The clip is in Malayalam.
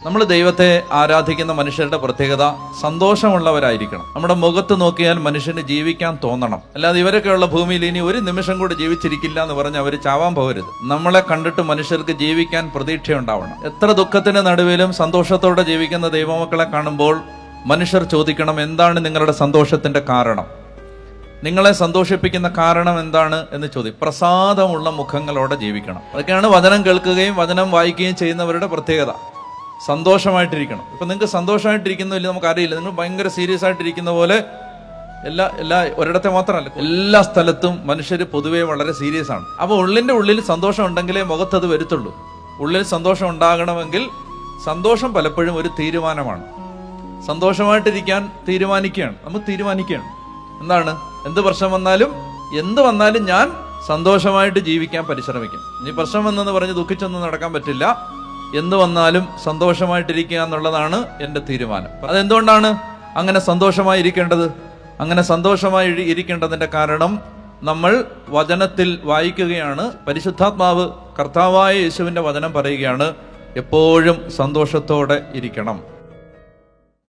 നമ്മൾ ദൈവത്തെ ആരാധിക്കുന്ന മനുഷ്യരുടെ പ്രത്യേകത സന്തോഷമുള്ളവരായിരിക്കണം. നമ്മുടെ മുഖത്ത് നോക്കിയാൽ മനുഷ്യന് ജീവിക്കാൻ തോന്നണം. അല്ലാതെ ഇവരൊക്കെയുള്ള ഭൂമിയിൽ ഇനി ഒരു നിമിഷം കൂടി ജീവിച്ചിരിക്കില്ല എന്ന് പറഞ്ഞ് അവർ ചാവാൻ പോകരുത്. നമ്മളെ കണ്ടിട്ട് മനുഷ്യർക്ക് ജീവിക്കാൻ പ്രതീക്ഷയുണ്ടാവണം. എത്ര ദുഃഖത്തിന് നടുവിലും സന്തോഷത്തോടെ ജീവിക്കുന്ന ദൈവമക്കളെ കാണുമ്പോൾ മനുഷ്യർ ചോദിക്കണം, എന്താണ് നിങ്ങളുടെ സന്തോഷത്തിന്റെ കാരണം? നിങ്ങളെ സന്തോഷിപ്പിക്കുന്ന കാരണം എന്താണ് എന്ന് ചോദിക്കും. പ്രസാദമുള്ള മുഖങ്ങളോടെ ജീവിക്കണം. അതൊക്കെയാണ് വചനം കേൾക്കുകയും വചനം വായിക്കുകയും ചെയ്യുന്നവരുടെ പ്രത്യേകത. സന്തോഷമായിട്ടിരിക്കണം. ഇപ്പൊ നിങ്ങൾക്ക് സന്തോഷമായിട്ടിരിക്കുന്നില്ല നമുക്കറിയില്ല. നിങ്ങൾ ഭയങ്കര സീരിയസ് ആയിട്ടിരിക്കുന്ന പോലെ എല്ലാ ഒരിടത്തെ മാത്രമല്ല, എല്ലാ സ്ഥലത്തും മനുഷ്യർ പൊതുവേ വളരെ സീരിയസ് ആണ്. അപ്പൊ ഉള്ളിന്റെ ഉള്ളിൽ സന്തോഷം ഉണ്ടെങ്കിലേ മുഖത്തത് വരുത്തുള്ളൂ. ഉള്ളിൽ സന്തോഷം ഉണ്ടാകണമെങ്കിൽ സന്തോഷം പലപ്പോഴും ഒരു തീരുമാനമാണ്. സന്തോഷമായിട്ടിരിക്കാൻ തീരുമാനിക്കുകയാണ്. നമ്മൾ തീരുമാനിക്കുകയാണ് എന്താണ്, എന്ത് പ്രശ്നം വന്നാലും എന്ത് വന്നാലും ഞാൻ സന്തോഷമായിട്ട് ജീവിക്കാൻ പരിശ്രമിക്കും. ഇനി പ്രശ്നം വന്നെന്ന് പറഞ്ഞ് ദുഃഖിച്ചൊന്നും നടക്കാൻ പറ്റില്ല. എന്ത് വന്നാലും സന്തോഷമായിട്ടിരിക്കുക എന്നുള്ളതാണ് എൻ്റെ തീരുമാനം. അതെന്തുകൊണ്ടാണ് അങ്ങനെ സന്തോഷമായി ഇരിക്കേണ്ടത്? അങ്ങനെ സന്തോഷമായി ഇരിക്കേണ്ടതിന്റെ കാരണം നമ്മൾ വചനത്തിൽ വായിക്കുകയാണ്. പരിശുദ്ധാത്മാവ് കർത്താവായ യേശുവിന്റെ വചനം പറയുകയാണ്, എപ്പോഴും സന്തോഷത്തോടെ ഇരിക്കണം.